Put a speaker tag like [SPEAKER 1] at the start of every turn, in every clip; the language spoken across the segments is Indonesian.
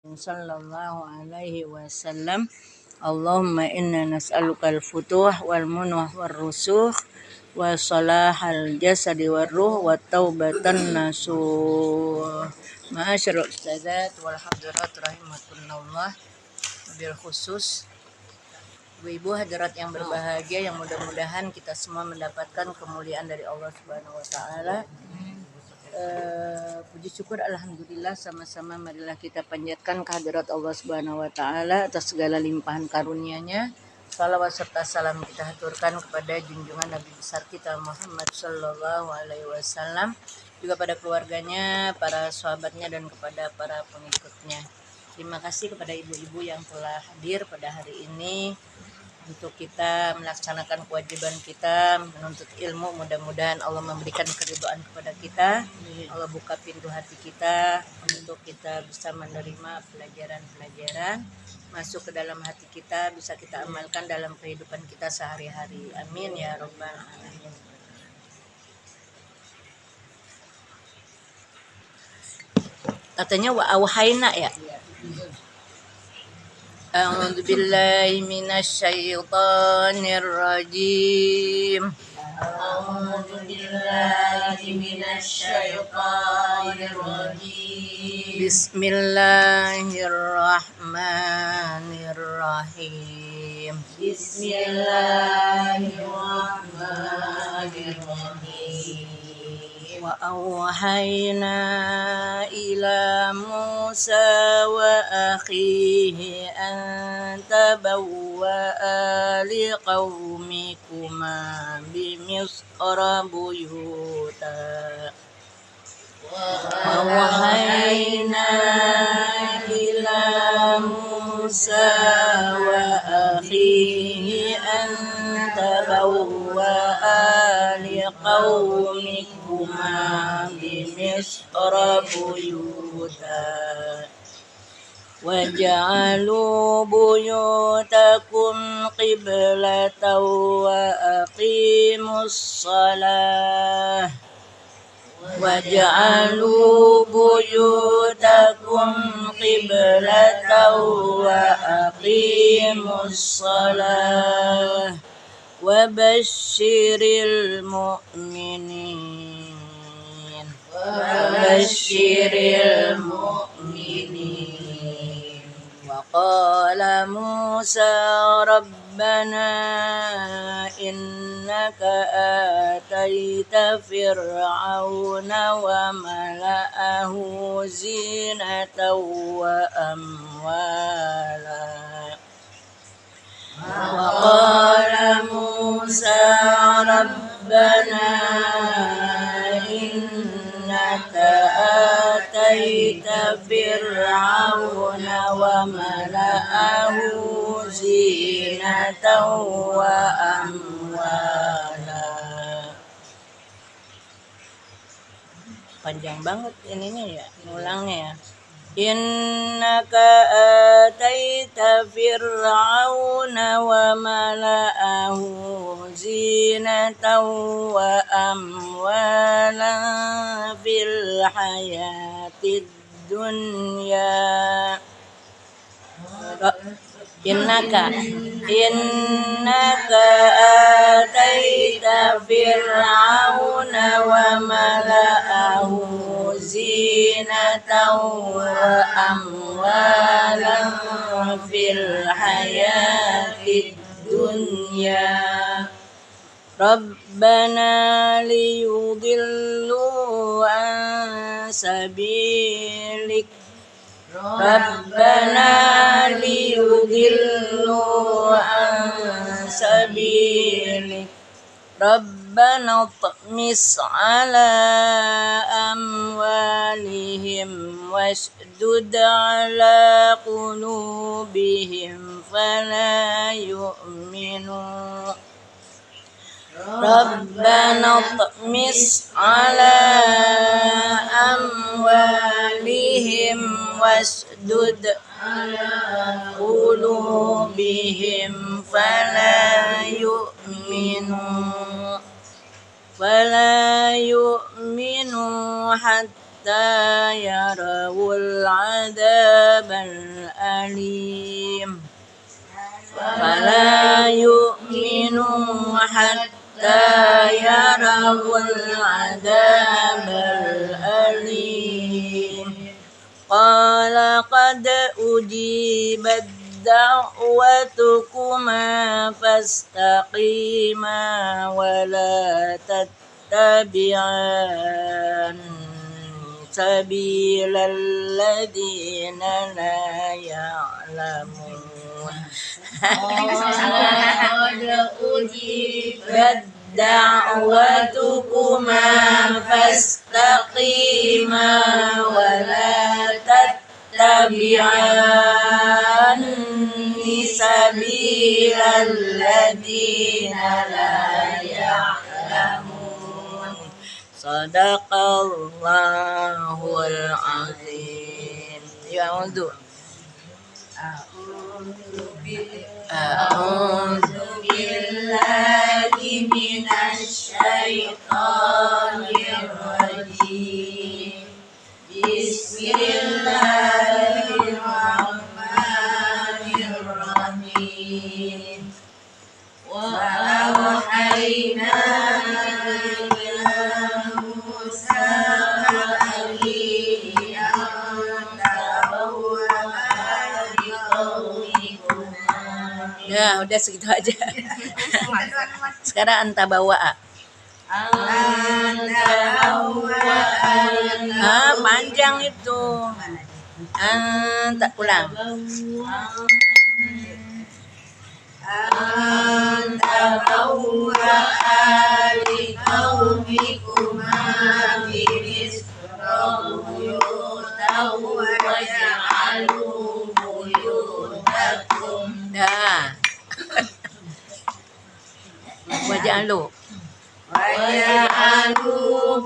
[SPEAKER 1] sallallahu alaihi wasallam. Allahumma inna nas'aluka al-futuh wal munuh wal rusuh wa salahal jasadi wal ruh wa taubatan nasuh. Ma'asyarul ustadzat wal hadirat rahimakumullah. Bil khusus ibu-ibu hadirat yang berbahagia, yang mudah-mudahan kita semua mendapatkan kemuliaan dari Allah Subhanahu wa taala. Puji syukur alhamdulillah, sama-sama marilah kita panjatkan kehadirat Allah Subhanahu wa taala atas segala limpahan karunia-Nya. Salawat serta salam kita haturkan kepada junjungan Nabi besar kita Muhammad sallallahu alaihi wasallam, juga pada keluarganya, para sahabatnya, dan kepada para pengikutnya. Terima kasih kepada ibu-ibu yang telah hadir pada hari ini untuk kita melaksanakan kewajiban kita menuntut ilmu. Mudah-mudahan Allah memberikan keridhaan kepada kita, Allah buka pintu hati kita untuk kita bisa menerima pelajaran-pelajaran masuk ke dalam hati kita, bisa kita amalkan dalam kehidupan kita sehari-hari. Amin ya rabbal alamin. Katanya wa auhayna ya. A'udzu billahi minasyaitonir rajim. A'udzu billahi minasyaitonir rajim. Bismillahirrahmanirrahim. Bismillahirrahmanirrahim. Wa auhayna ila Musa wa akhihi an tabawwa'a liqaumikuma bimisra buyuta. Wa auhayna ila Musa wa akhihi an tabawwa'a liqaumikuma bimisra buyuta. Waj'alu buyutakum qiblatan wa aqimus shalah. Waj'alu buyutakum qiblatan wa aqimus shalah. Wa basyiril mu'minin. Basyiril mu'minin. Wa qala Musa rabbana innaka ataita fir'auna wa mala'ahu zinatan wa amwala. Wa qala Musa rabbana innaka ataita fir'auna wa mala'ahu zinatan wa amwala. Panjang banget ininya ya, ngulangnya ya. Innaka ataita fir'auna wa mala'ahu zinatan wa amwalan fil hayatid dunya. Innaka ataita fir'auna wa mala'ahu zinatan wa amwalan fil hayatid dunya. Rabbana liyudillu an sabilik. Rabbana liyudillu an sabilik. Rabbana tmis ala amwalihim wasdud ala qulubihim fala yu'minu. Rabbana tmis ala amwalihim wasdud ala qulubihim fala yu'minu hatta حتى يروا العذاب الأليم فلا يؤمنوا حتى يروا العذاب الأليم قال قد أجيبت دعوتكما فاستقيما ولا تتبعان سبيل الذين لا يعلمون قد أجيبت دعوتكما فاستقيما ولا تتبعان سبيل الذين لا يعلمون صدق الله العظيم. أعوذ بالله من الشيطان الرجيم بسم الله الرحمن الرحيم وأوحينا إلى موسى وأخيه أن تبوأ لقومكما. Ya, udah segitu aja. Sekarang anta bawa. Panjang itu. Anta ulang. Anta bawa liqaumikuma bimisra buyutan waj'alu buyutakum. Dah. Waj'alu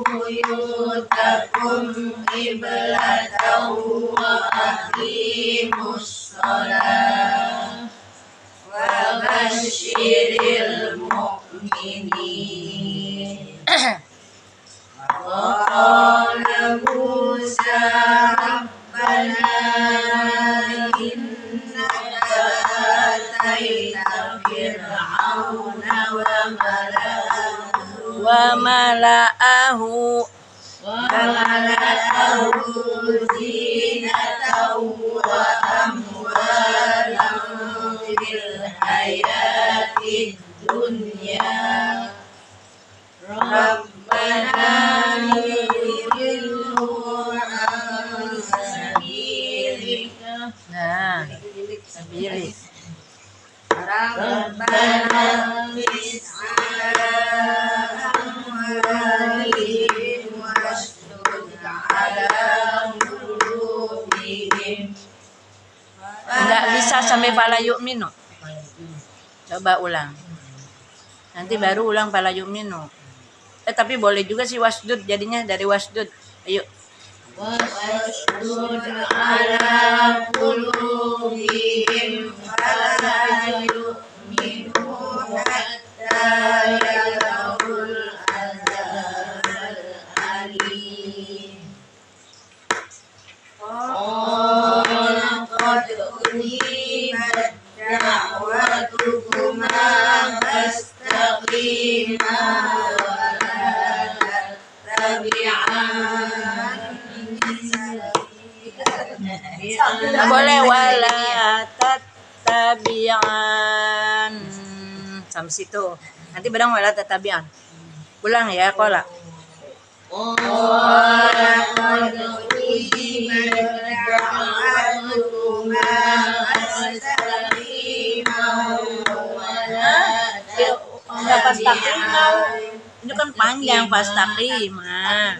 [SPEAKER 1] buyutakum qiblatan wa aqimus shalah wa basyiril mu'minin. Wa qala Musa rabbana innaka ataita fir'auna wa mala'ahu zinatan wa amwalan fil hayatid dunya rabbana liyudillu an sabilika. Nah, sabilik rabbana bis'ala amwalihim washdud ala qulubihim. Enggak bisa sampai fala yu'minu. Coba ulang. Nanti baru ulang fala yu'minu. Tapi boleh juga sih wasdud, jadinya dari wasdud. Ayo. Washdud ala qulubihim fala yu'minu hatta yarawul azabal alim. Qala qad ujibat da'watukuma fastaqima wa la tattabi'an. Boleh wala tattabi'an sampai situ. Nanti barang wala tattabi'an. Ulang ya, qala. Qala qad ujibat da'watukuma fastaqima wa la tattabi'an. Itu kan panjang fastaqima.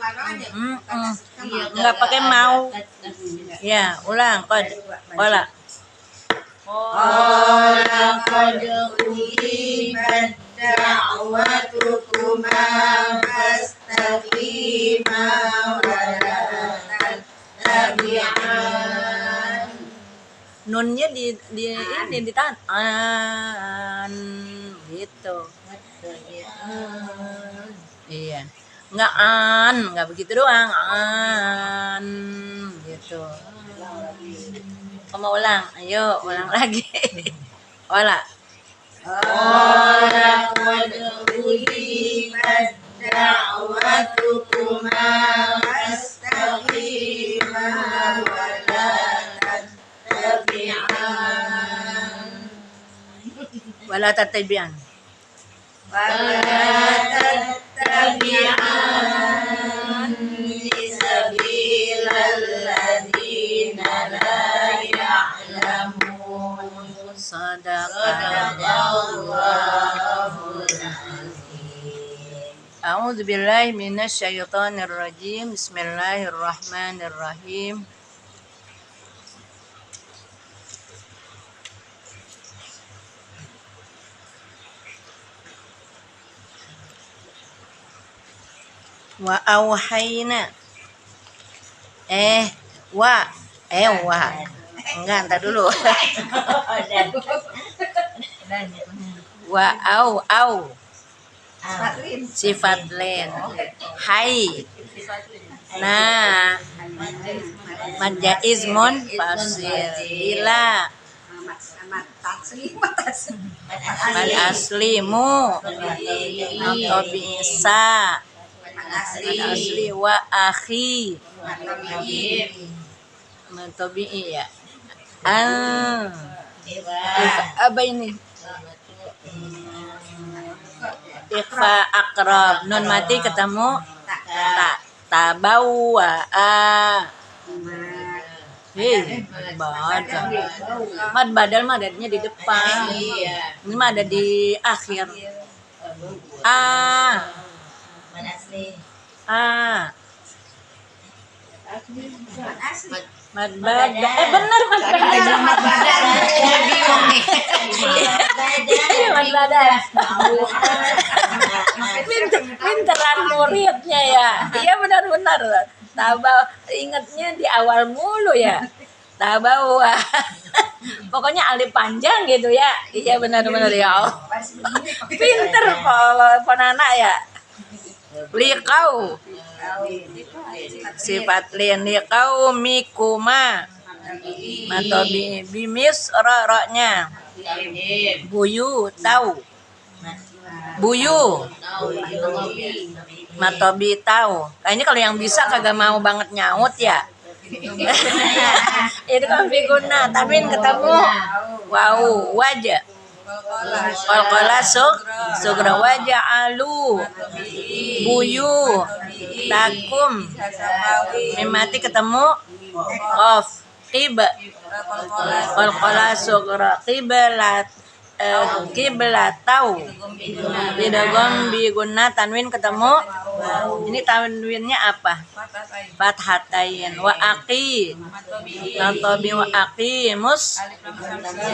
[SPEAKER 1] Enggak pakai mau. Ya, ulang qad. Qala qad ujibat da'watukuma fastaqima wa la tattabi'an. Nunnya ini ditahan gitu. Iya. nggak begitu doang, an gitu. Mau ulang, ayo ulang lagi. Olah.
[SPEAKER 2] Qala qad ujibat da'watukuma fastaqima wa la tattabi'an
[SPEAKER 1] Wala tatabian.
[SPEAKER 2] sabilal ladzina la ya'lamun. Sadaqallahul azim.
[SPEAKER 1] A'udzu billahi minasyaitonir rajim. Bismillahirrahmanirrahim. Wa auhayna. Wa. Enggak, entar dulu. Wa au. Sifat len. Hai. Nah. Madja izmun fasir. Ila. Mad aslimu. Tobi isa. Asli wa akhi. Tobi ya. Apa ini? Ikhfa akrab. Nun mati ketemu tabawa. Mad badal mah adanya di depan. Ini mah ada di akhir. Mad badal. Benar mad badal. Bingung nih. Mad badal. Pinteran muridnya ya. Iya benar-benar. Ingatnya di awal mulu ya. Tabawa. Pokoknya alif panjang gitu ya. Iya benar-benar ya. Pinter kalau anak ya. Liqau. Sifat liqau mikuma. Atau bimis ro-nya. Buyu tahu. Buyu. Matobi tahu. Kayaknya kalau yang bisa kagak mau banget nyaut ya. Itu kan figuna. Tamin ketemu. Wow, wajah. Qalqala sugra wajah alu. Buyu. Takum. Mimati ketemu. Qaf. Qib. Qalqala sugra qiblat. Qiblatau. Bidagom biguna tanwin ketemu. Ini tanwinnya apa? Fathatain. Wa aqi. Natobi wa aqimus.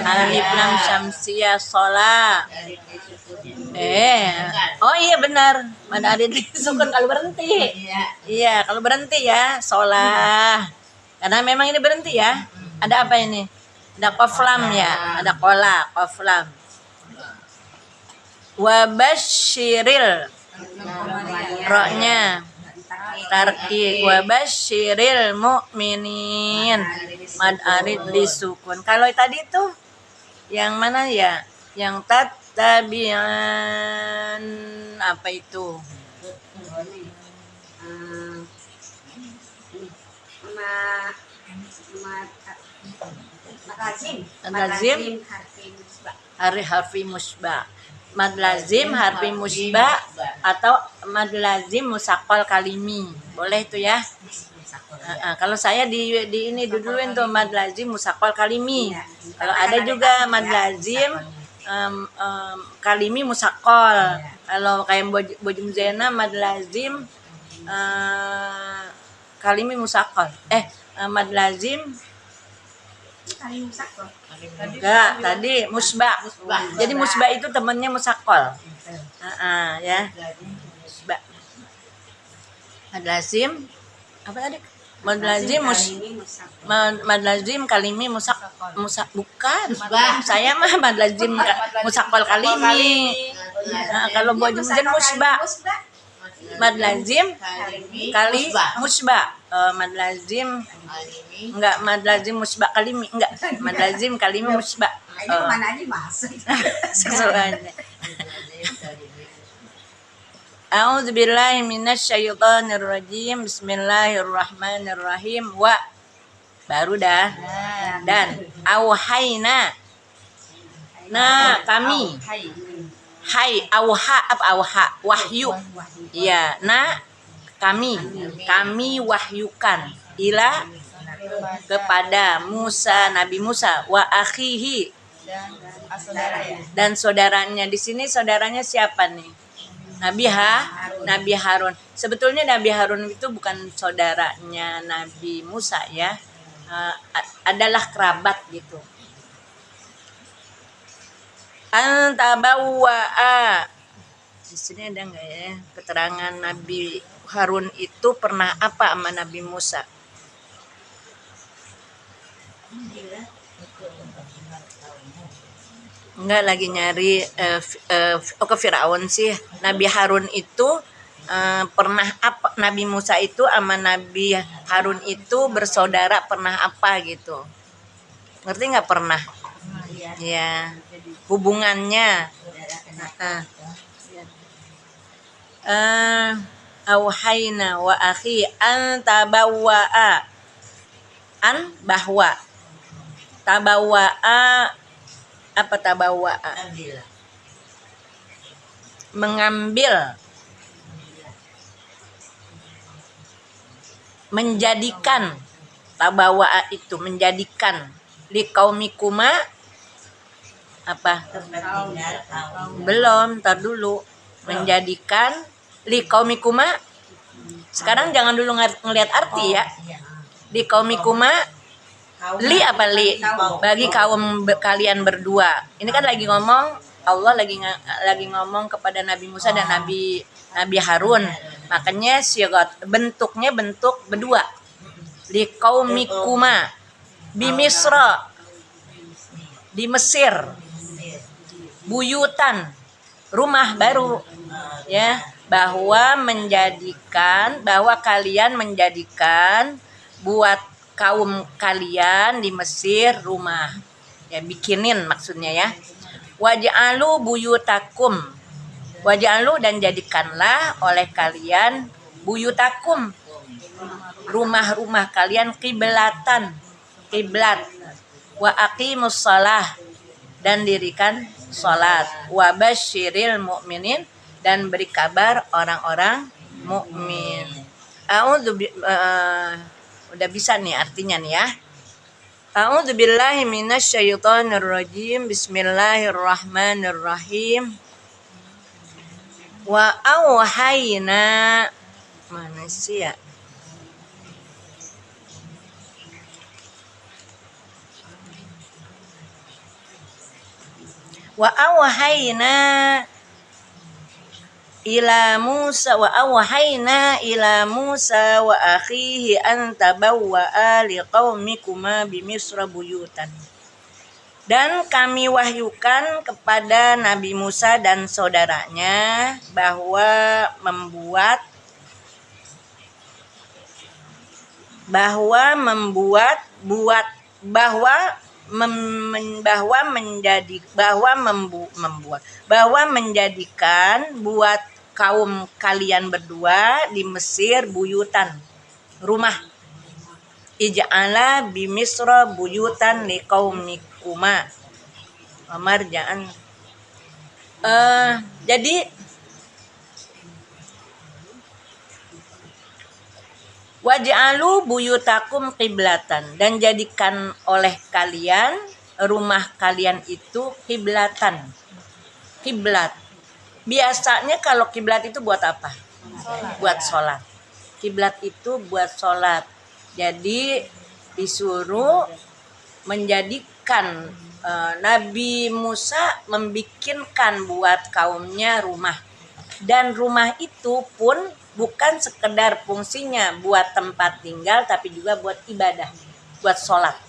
[SPEAKER 1] Alif lam syamsiyah sholat. Oh iya benar. Mana ada disukun kalau berhenti. Iya, kalau berhenti ya sholat. Karena memang ini berhenti ya. Ada apa ini? Ada qaflam ya, ada qaflam. Wa basyiril ro-nya tarqiq wa basyiril mu'minin mad arid disukun. Kalau tadi tuh yang mana ya? Yang tattabi'an apa itu? Mad lazim harfi musbah. Mad lazim harfi musbah atau mad lazim musaqqal kalimi. Boleh itu ya. Kalau saya di ini duluin tuh mad lazim musaqqal kalimi. Kalau ada juga mad lazim kalimi musaqqal. Kalau kayak Bojum Zena mad lazim kalimi musaqqal. Mad lazim enggak, tadi musbah. Jadi musbah itu temannya musaqqal. Ya. Musbah. Mad lazim apa tadi? Mad lazim kalimi bukan. Saya mah mad lazim musaqqal kalimi. Kalau Bojum Zen musbah. Mad lazim kali musbah. Mad lazim enggak, mad lazim musbah kalimi enggak. Mad lazim kalimi musbah.
[SPEAKER 2] Ini kemana aja masuk?
[SPEAKER 1] Sesuanya. A'udzubillahi minasyaitonirrajim. Bismillahirrahmanirrahim. Wa baru dah. Dan auhayna. Nah, kami. Hai, auha apa auha? Wahyu. Iya, nah kami wahyukan ila kepada Musa, Nabi Musa, wa akhihi dan saudaranya. Di sini saudaranya siapa nih? Nabi Harun. Sebetulnya Nabi Harun itu bukan saudaranya Nabi Musa ya, adalah kerabat gitu. Antabawwa'a. Di sini ada nggak ya keterangan Nabi Harun itu pernah apa sama Nabi Musa? Enggak, lagi nyari ke Firaun sih. Nabi Harun itu pernah apa? Nabi Musa itu sama Nabi Harun itu bersaudara pernah apa gitu? Ngerti nggak pernah? Ya, hubungannya. Auhayna wa akhi an tabawwa'a. An bahwa tabawwa'a apa tabawwa'a? Mengambil, menjadikan. Tabawwa'a itu menjadikan. Liqaumikuma apa? Belum, tar dulu. Menjadikan liqaumikuma. Sekarang jangan dulu ngelihat arti ya. Liqaumikuma, li apa li? Bagi kaum kalian berdua. Ini kan lagi ngomong, Allah lagi ngomong kepada Nabi Musa dan Nabi Harun. Makanya syigat bentuknya bentuk berdua. Liqaumikuma bi Misra, di Mesir. Buyutan, rumah baru ya, bahwa kalian menjadikan buat kaum kalian di Mesir rumah ya, bikinin maksudnya ya. Waj'alu buyutakum, waj'alu dan jadikanlah oleh kalian buyutakum, rumah-rumah kalian kiblat, wa aqimus shalah dan dirikan salat, wa basyiril mu'minin dan beri kabar orang-orang mukmin. Udah bisa nih artinya nih ya. A'udzubillahi minasyaitonirrajim. Bismillahirrahmanirrahim. Wa auhayna, mana sih ya? Wa auhayna ila Musa wa akhihi an tabawwa'a liqaumikuma bi Misra buyutan. Dan kami wahyukan kepada Nabi Musa dan saudaranya bahwa menjadikan buat kaum kalian berdua di Mesir buyutan, rumah. Ij'ala bi Misra buyutan liqaumikuma. Marja'an. Jadi waj'alu buyutakum qiblatan, dan jadikan oleh kalian rumah kalian itu kiblatan. Kiblat. Biasanya kalau kiblat itu buat apa? Buat sholat. Kiblat itu buat sholat. Jadi disuruh menjadikan Nabi Musa membikinkan buat kaumnya rumah. Dan rumah itu pun bukan sekedar fungsinya buat tempat tinggal, tapi juga buat ibadah, buat sholat.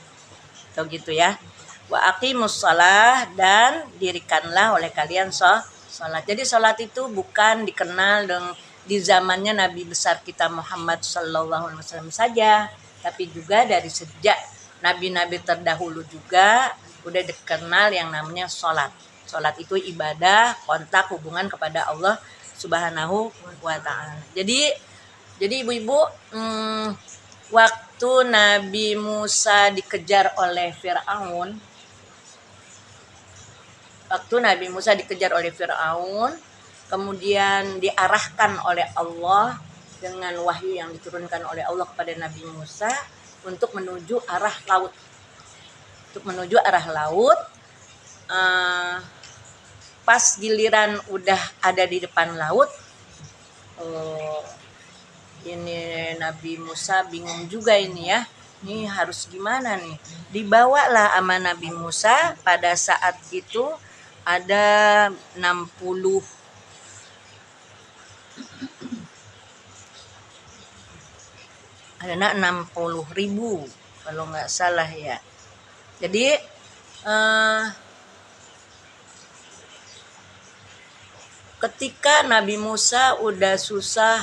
[SPEAKER 1] Tuh gitu ya. Wa aqimus shalah, dan dirikanlah oleh kalian sholat. Jadi sholat itu bukan dikenal di zamannya Nabi besar kita Muhammad SAW saja, tapi juga dari sejak nabi-nabi terdahulu juga udah dikenal yang namanya sholat. Sholat itu ibadah, kontak, hubungan kepada Allah Subhanahu wa Ta'ala. Jadi ibu-ibu, waktu Nabi Musa dikejar oleh Fir'aun, kemudian diarahkan oleh Allah dengan wahyu yang diturunkan oleh Allah kepada Nabi Musa untuk menuju arah laut. Pas giliran udah ada di depan laut, ini Nabi Musa bingung juga ini ya. Ini harus gimana nih? Dibawalah sama Nabi Musa pada saat itu ada 60 ribu kalau nggak salah ya. Jadi ketika Nabi Musa udah susah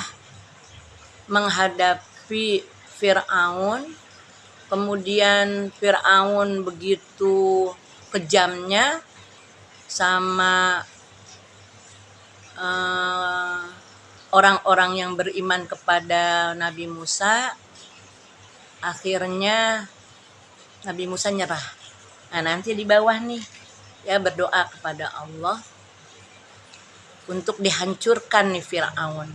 [SPEAKER 1] menghadapi Fir'aun, kemudian Fir'aun begitu kejamnya sama orang-orang yang beriman kepada Nabi Musa, akhirnya Nabi Musa nyerah. Nah, nanti di bawah nih ya berdoa kepada Allah untuk dihancurkan nih Fir'aun.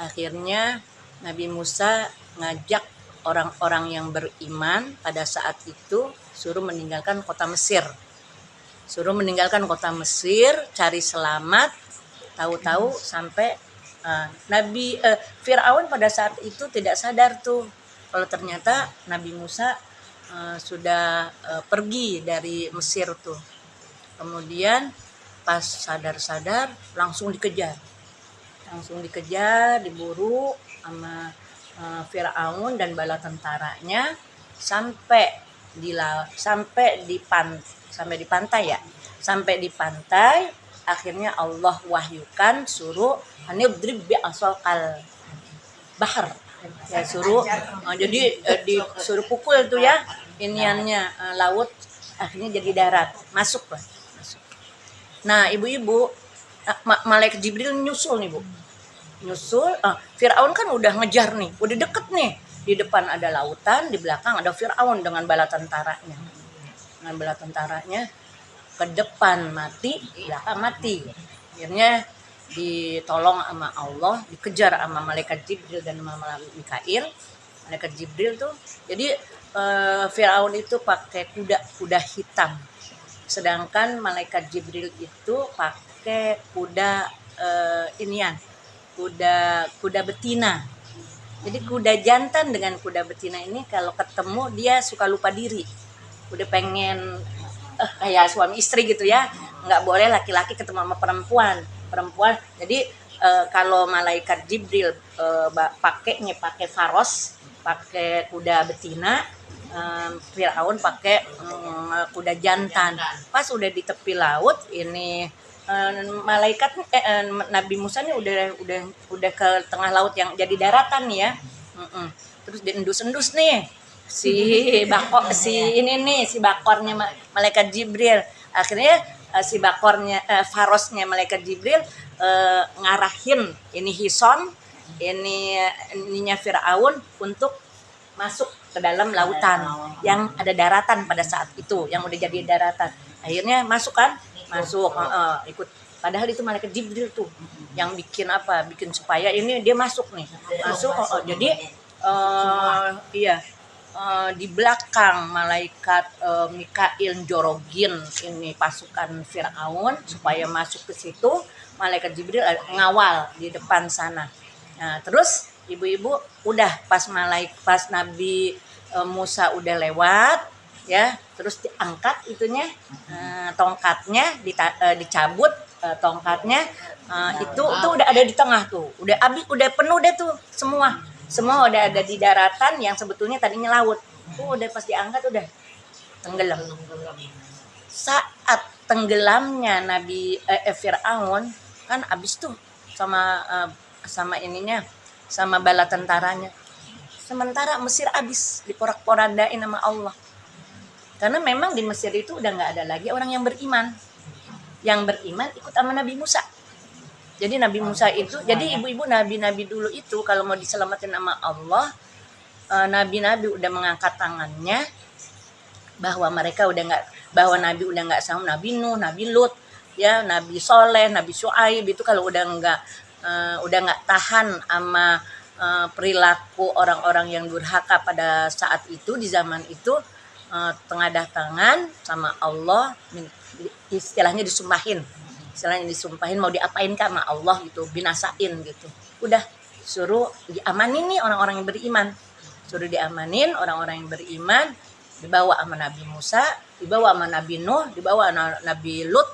[SPEAKER 1] Akhirnya Nabi Musa ngajak orang-orang yang beriman pada saat itu suruh meninggalkan kota Mesir, cari selamat. Tahu-tahu sampai Fir'aun pada saat itu tidak sadar tuh kalau ternyata Nabi Musa sudah pergi dari Mesir tuh. Kemudian pas sadar-sadar langsung dikejar, diburu sama Fir'aun dan bala tentaranya sampai di pantai. Akhirnya Allah wahyukan suruh hanidrib bi asal bahar, ya suruh jadi disuruh pukul tuh ya iniannya laut, akhirnya jadi darat, masuk. Nah ibu-ibu, malaikat Jibril nyusul nih Bu, Fir'aun kan udah ngejar nih, udah deket nih, di depan ada lautan, di belakang ada Fir'aun dengan bala tentaranya. Ke depan mati, belakang mati. Akhirnya ditolong sama Allah, dikejar sama malaikat Jibril dan sama Mikail. Malaikat Jibril tuh, jadi Fir'aun itu pakai kuda hitam, sedangkan malaikat Jibril itu pakai kuda kuda betina. Jadi kuda jantan dengan kuda betina ini kalau ketemu dia suka lupa diri, udah pengen kayak suami istri gitu ya, nggak boleh laki-laki ketemu sama perempuan. Jadi kalau malaikat Jibril pakai faros, pakai kuda betina, Fir'aun pakai kuda jantan. Pas udah di tepi laut ini malaikat Nabi Musa nih udah ke tengah laut yang jadi daratan nih ya. Terus diendus-endus nih si bakornya malaikat Jibril. Akhirnya si bakornya farosnya malaikat Jibril ngarahin ini Hison, ininya Fir'aun untuk masuk ke dalam lautan yang ada daratan pada saat itu, yang udah jadi daratan. Akhirnya masuk ikut. Padahal itu malaikat Jibril tuh yang bikin supaya ini dia masuk. Jadi di belakang malaikat Mikail jorogin ini pasukan Fir'aun supaya masuk ke situ, malaikat Jibril ngawal di depan sana. Nah, terus ibu-ibu udah pas Nabi Musa udah lewat ya, terus diangkat itunya tongkatnya dicabut, tongkatnya itu udah ada di tengah tuh, udah penuh deh tuh semua udah ada di daratan yang sebetulnya tadinya laut. Udah pas diangkat udah tenggelam. Saat tenggelamnya Nabi Fir'aun, kan habis tuh sama sama ininya, sama bala tentaranya. Sementara Mesir habis diporak-porandain sama Allah. Karena memang di Mesir itu udah nggak ada lagi orang yang beriman. Yang beriman ikut sama Nabi Musa. Jadi Nabi Musa itu, jadi ibu-ibu nabi-nabi dulu itu kalau mau diselamatin sama Allah, nabi-nabi udah mengangkat tangannya bahwa mereka udah nggak, bahwa Nabi udah nggak sama Nabi Nuh, Nabi Lut, ya Nabi Soleh, Nabi Syuaib itu kalau udah nggak tahan sama perilaku orang-orang yang durhaka pada saat itu, di zaman itu, tengadah tangan sama Allah, istilahnya disumpahin mau diapain sama Allah gitu, binasain gitu. Udah suruh diamanin nih orang-orang yang beriman, suruh diamanin orang-orang yang beriman, dibawa sama Nabi Musa, dibawa sama Nabi Nuh, dibawa sama Nabi Lut.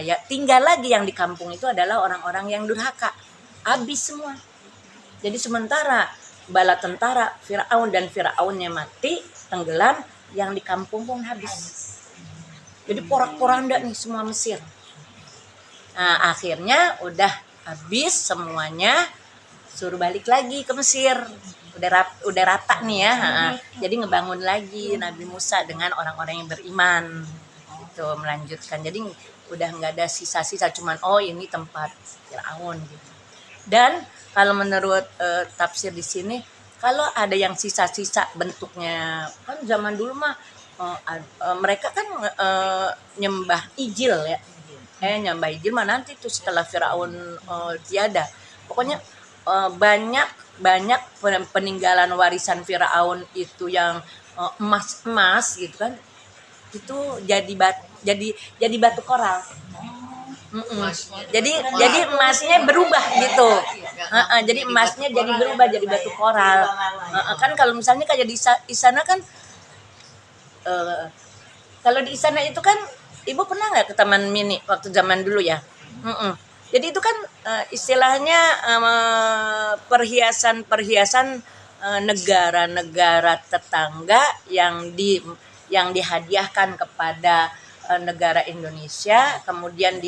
[SPEAKER 1] Ya tinggal lagi yang di kampung itu adalah orang-orang yang durhaka, habis semua. Jadi sementara bala tentara Firaun dan Firaunnya mati, tenggelam, yang di kampung pun habis. Jadi porak-poranda nih semua Mesir. Nah, akhirnya udah habis semuanya, suruh balik lagi ke Mesir. Udah rata nih ya. Jadi ngebangun lagi Nabi Musa dengan orang-orang yang beriman. Itu melanjutkan. Jadi udah nggak ada sisa-sisa, cuman ini tempat Firaun gitu. Dan kalau menurut tafsir di sini, kalau ada yang sisa-sisa bentuknya, kan zaman dulu mah mereka kan nyembah ijil ya. Nyembah ijil mah nanti tuh setelah Firaun tiada. Pokoknya banyak peninggalan warisan Firaun itu yang emas-emas gitu kan. Itu jadi batu koral. Jadi emasnya berubah gitu. Jadi emasnya jadi berubah jadi batu koral. Kan kalau misalnya kayak di sana kan, kalau di sana itu kan, ibu pernah nggak ke Taman Mini waktu zaman dulu ya? Jadi itu kan istilahnya perhiasan negara-negara tetangga yang dihadiahkan kepada negara Indonesia, kemudian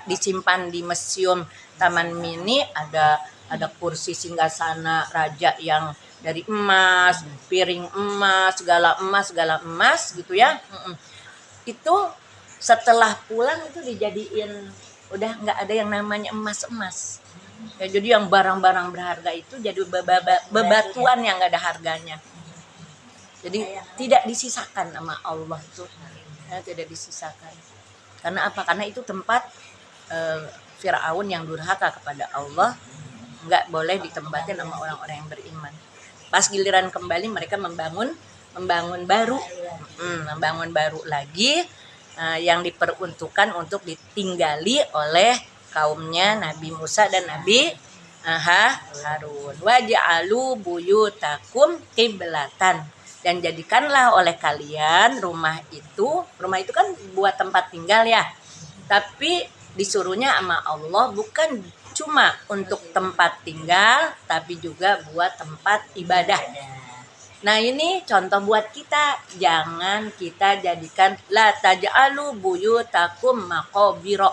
[SPEAKER 1] disimpan di museum Taman Mini. Ada kursi singgasana raja yang dari emas, piring emas, segala emas gitu ya. Itu setelah pulang itu dijadiin, udah nggak ada yang namanya emas ya, jadi yang barang-barang berharga itu jadi bebatuan yang nggak ada harganya. Jadi tidak disisakan sama Allah itu. Tidak disisakan. Karena apa? Karena itu tempat Firaun yang durhaka kepada Allah, nggak boleh ditempatin sama orang-orang yang beriman. Pas giliran kembali mereka membangun baru lagi, yang diperuntukkan untuk ditinggali oleh kaumnya Nabi Musa dan Nabi Harun. Waja'alu buyutakum qiblatan, dan jadikanlah oleh kalian rumah itu kan buat tempat tinggal ya, tapi disuruhnya sama Allah bukan cuma untuk tempat tinggal tapi juga buat tempat ibadah. Nah ini contoh buat kita, jangan kita jadikan la taj'alu buyutakum maqabira,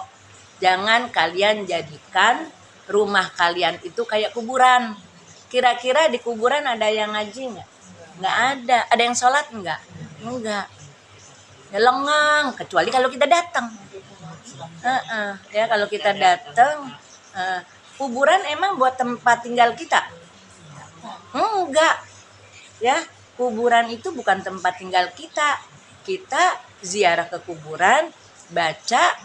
[SPEAKER 1] jangan kalian jadikan rumah kalian itu kayak kuburan. Kira-kira di kuburan ada yang ngaji nggak? Nggak ada. Ada yang sholat nggak? Enggak. Ya lengang, kecuali kalau kita datang. Ya kalau kita datang, kuburan emang buat tempat tinggal kita? Enggak. Ya, kuburan itu bukan tempat tinggal kita. Kita ziarah ke kuburan, baca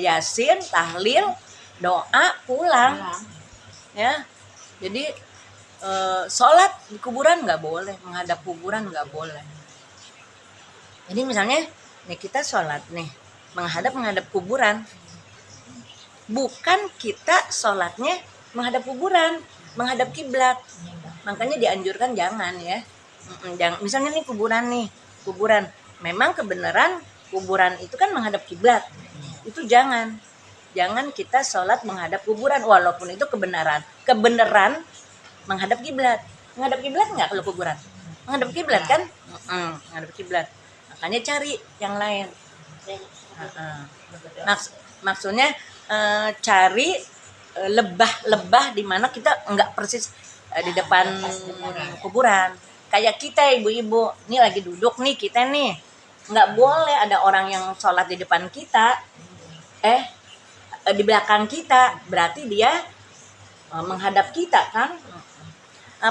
[SPEAKER 1] Yasin, tahlil, doa, pulang. Ya. Jadi sholat di kuburan nggak boleh, menghadap kuburan nggak boleh. Jadi misalnya nih kita sholat nih menghadap kuburan, bukan kita sholatnya menghadap kuburan, menghadap kiblat. Makanya dianjurkan jangan ya. Jangan. Misalnya nih kuburan, memang kebenaran kuburan itu kan menghadap kiblat. Itu jangan kita sholat menghadap kuburan, walaupun itu kebenaran menghadap kiblat. Menghadap kiblat nggak kalau kuburan? Menghadap kiblat kan? Menghadap kiblat. Makanya cari yang lain. Maksudnya cari lebah-lebah di mana kita enggak persis di depan kuburan. Kayak kita ibu-ibu, ini lagi duduk nih kita nih, nggak boleh ada orang yang sholat di depan kita, di belakang kita, berarti dia menghadap kita kan,